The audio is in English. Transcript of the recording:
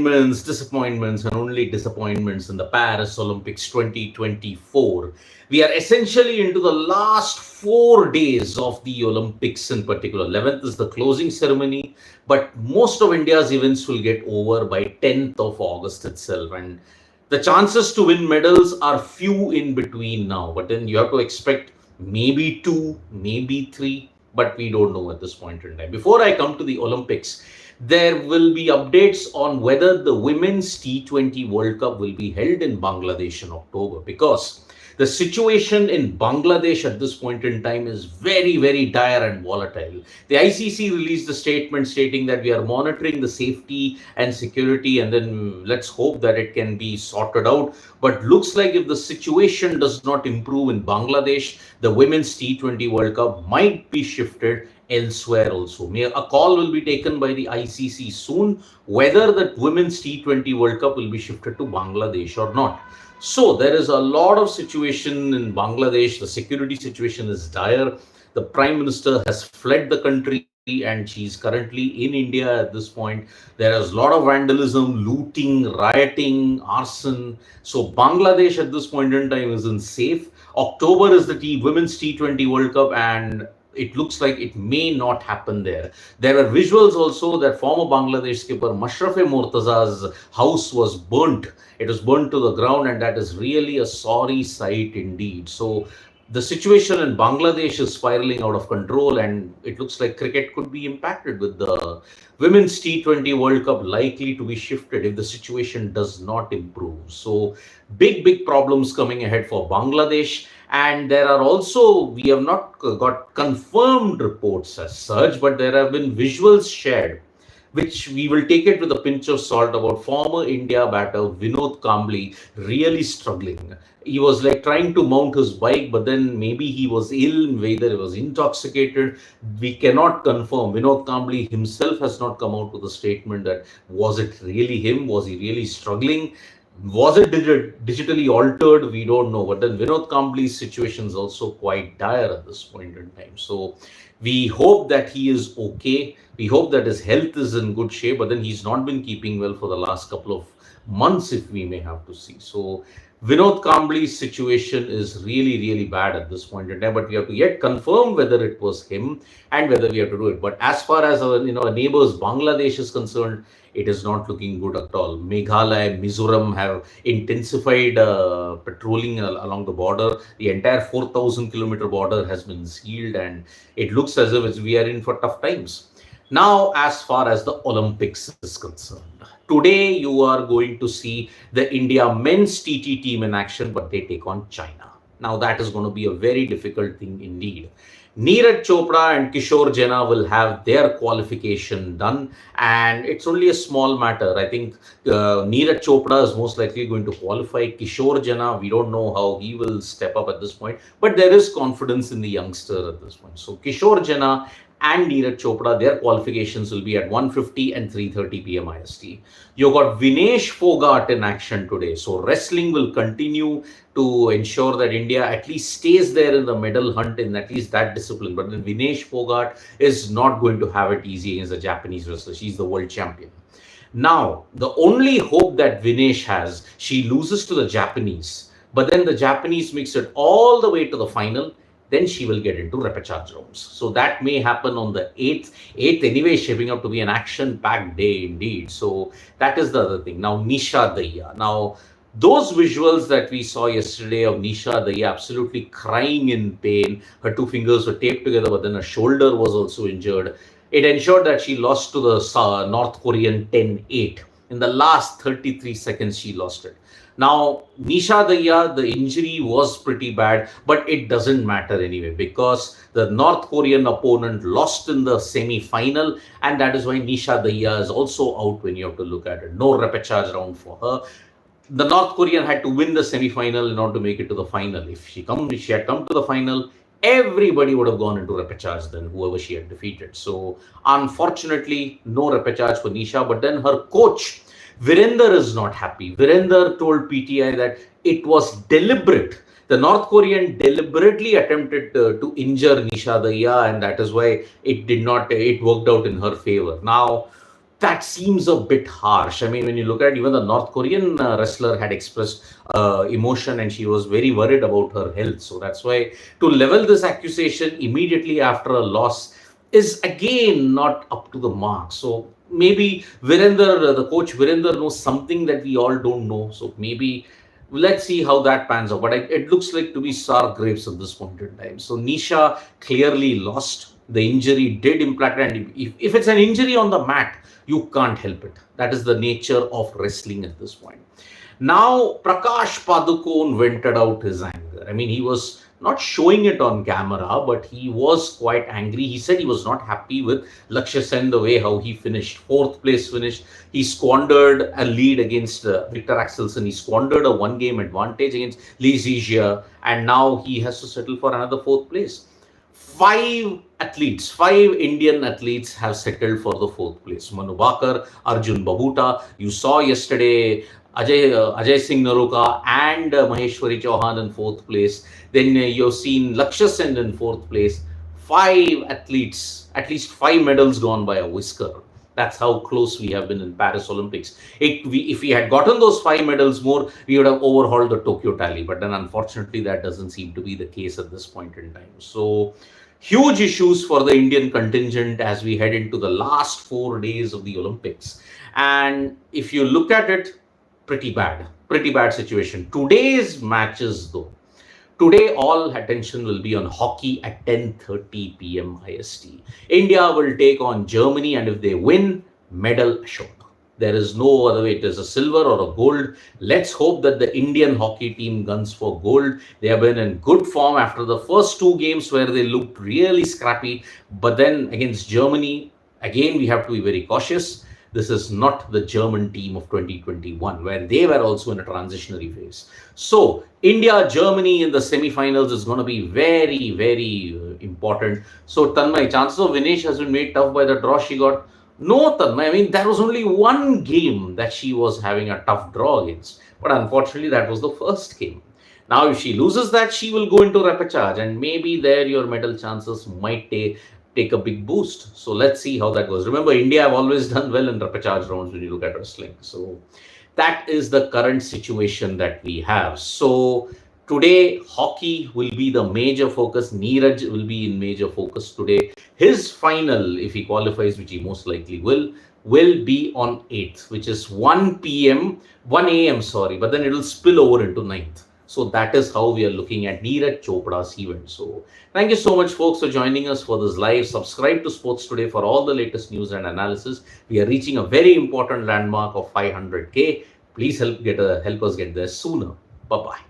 disappointments, and only disappointments in the Paris Olympics 2024. We are essentially into the last 4 days of the Olympics in particular. 11th is the closing ceremony, but most of India's events will get over by 10th of August itself. And the chances to win medals are few in between now, but then you have to expect maybe two, maybe three, but we don't know at this point in time. Before I come to the Olympics, there will be updates on whether the Women's T20 World Cup will be held in Bangladesh in October, because the situation in Bangladesh at this point in time is very, very dire and volatile. The ICC released a statement stating that we are monitoring the safety and security, and then let's hope that it can be sorted out. But looks like if the situation does not improve in Bangladesh, the Women's T20 World Cup might be shifted elsewhere also. A call will be taken by the ICC soon whether the Women's T20 World Cup will be shifted to Bangladesh or not. So there is a lot of situation in Bangladesh. The security situation is dire. The Prime Minister has fled the country and she's currently in India at this point. There is a lot of vandalism, looting, rioting, arson. So Bangladesh at this point in time isn't safe. October is the Women's T20 World Cup, and it looks like it may not happen there. There are visuals also that former Bangladesh skipper Mashrafe Mortaza's house was burnt. It was burnt to the ground, and that is really a sorry sight indeed. So the situation in Bangladesh is spiraling out of control, and it looks like cricket could be impacted with the Women's T20 World Cup likely to be shifted if the situation does not improve. So big problems coming ahead for Bangladesh. And there are also, we have not got confirmed reports as such, but there have been visuals shared, which we will take it with a pinch of salt, about former India batter Vinod Kambli really struggling. He was like trying to mount his bike, but then maybe he was ill, whether he was intoxicated. We cannot confirm. Vinod Kambli himself has not come out with a statement that was it really him? Was he really struggling? Was it digitally altered? We don't know. But then Vinod Kambli's situation is also quite dire at this point in time. So we hope that he is okay. We hope that his health is in good shape. But then he's not been keeping well for the last couple of months, if we may have to see. So Vinod Kambli's situation is really bad at this point in time. But we have to yet confirm whether it was him and whether we have to do it. But as far as our neighbors Bangladesh is concerned, it is not looking good at all. Meghalaya, Mizoram have intensified patrolling along the border. The entire 4,000-kilometer border has been sealed, and it looks as if we are in for tough times. Now, as far as the Olympics is concerned, today you are going to see the India men's TT team in action, but they take on China. Now, that is going to be a very difficult thing indeed. Neeraj Chopra and Kishore Jena will have their qualification done, and it's only a small matter. I think Neeraj Chopra is most likely going to qualify. Kishore Jena, we don't know how he will step up at this point, but there is confidence in the youngster at this point. So Kishore Jena and Neeraj Chopra, their qualifications will be at 1:50 and 3:30 p.m. IST. You got Vinesh Fogart in action today. So wrestling will continue to ensure that India at least stays there in the medal hunt in at least that discipline. But then Vinesh Fogart is not going to have it easy against the Japanese wrestler. She's the world champion. Now, the only hope that Vinesh has, she loses to the Japanese, but then the Japanese makes it all the way to the final. Then she will get into repechage rounds. So that may happen on the 8th. 8th anyway is shaping up to be an action-packed day indeed. So that is the other thing. Now, Nisha Dahiya. Now, those visuals that we saw yesterday of Nisha Dahiya absolutely crying in pain. Her two fingers were taped together, but then her shoulder was also injured. It ensured that she lost to the North Korean 10-8. In the last 33 seconds, she lost it. Now, Nisha Dahiya, the injury was pretty bad, but it doesn't matter anyway, because the North Korean opponent lost in the semi-final, and that is why Nisha Dahiya is also out when you have to look at it. No repechage round for her. The North Korean had to win the semi-final in order to make it to the final. If she had come to the final, everybody would have gone into repechage then, whoever she had defeated. So, unfortunately, no repechage for Nisha, but then her coach, Virender, is not happy. Virender told PTI that it was deliberate. The North Korean deliberately attempted to injure Nisha Dahiya, and that is why it worked out in her favor. Now, that seems a bit harsh. I mean, when you look at even the North Korean wrestler had expressed emotion and she was very worried about her health. So that's why to level this accusation immediately after a loss is again not up to the mark. So maybe Virender, the coach Virender, knows something that we all don't know. So maybe let's see how that pans out. But it looks like to be sour grapes at this point in time. So Nisha clearly lost. The injury did impact, and if it's an injury on the mat, you can't help it. That is the nature of wrestling at this point. Now, Prakash Padukone vented out his anger. I mean, he was not showing it on camera, but he was quite angry. He said he was not happy with Lakshya Sen, the way how he finished. Fourth place finish. He squandered a lead against Victor Axelsen. He squandered a one-game advantage against Lee Zizia, and now he has to settle for another fourth place. Five Indian athletes have settled for the fourth place. Manu Bakar, Arjun Babuta. You saw yesterday Ajay Singh Naroka and Maheshwari Chauhan in fourth place. Then you've seen Lakshya Sen in fourth place. Five athletes, at least 5 medals gone by a whisker. That's how close we have been in Paris Olympics. If we had gotten those 5 medals more, we would have overhauled the Tokyo tally. But then unfortunately, that doesn't seem to be the case at this point in time. So huge issues for the Indian contingent as we head into the last 4 days of the Olympics. And if you look at it, pretty bad situation. Today's matches though, today all attention will be on hockey at 10:30 p.m. IST. India will take on Germany, and if they win, medal assured. There is no other way. It is a silver or a gold. Let's hope that the Indian hockey team guns for gold. They have been in good form after the first 2 games where they looked really scrappy. But then against Germany, again, we have to be very cautious. This is not the German team of 2021, where they were also in a transitionary phase. So, India-Germany in the semi-finals is going to be very, very important. So, Tanmay, chances of Vinesh has been made tough by the draw she got. No, Tanmay, I mean, there was only one game that she was having a tough draw against. But unfortunately, that was the first game. Now, if she loses that, she will go into repechage, and maybe there your medal chances might take a big boost. So let's see how that goes. Remember, India have always done well in repechage rounds when you look at wrestling. So that is the current situation that we have. So today, hockey will be the major focus. Neeraj will be in major focus today. His final, if he qualifies, which he most likely will be on 8th, which is 1 a.m., sorry, but then it will spill over into 9th. So that is how we are looking at Neeraj Chopra's event. So thank you so much, folks, for joining us for this live. Subscribe to Sports Today for all the latest news and analysis. We are reaching a very important landmark of 500K. Please help us get there sooner. Bye-bye.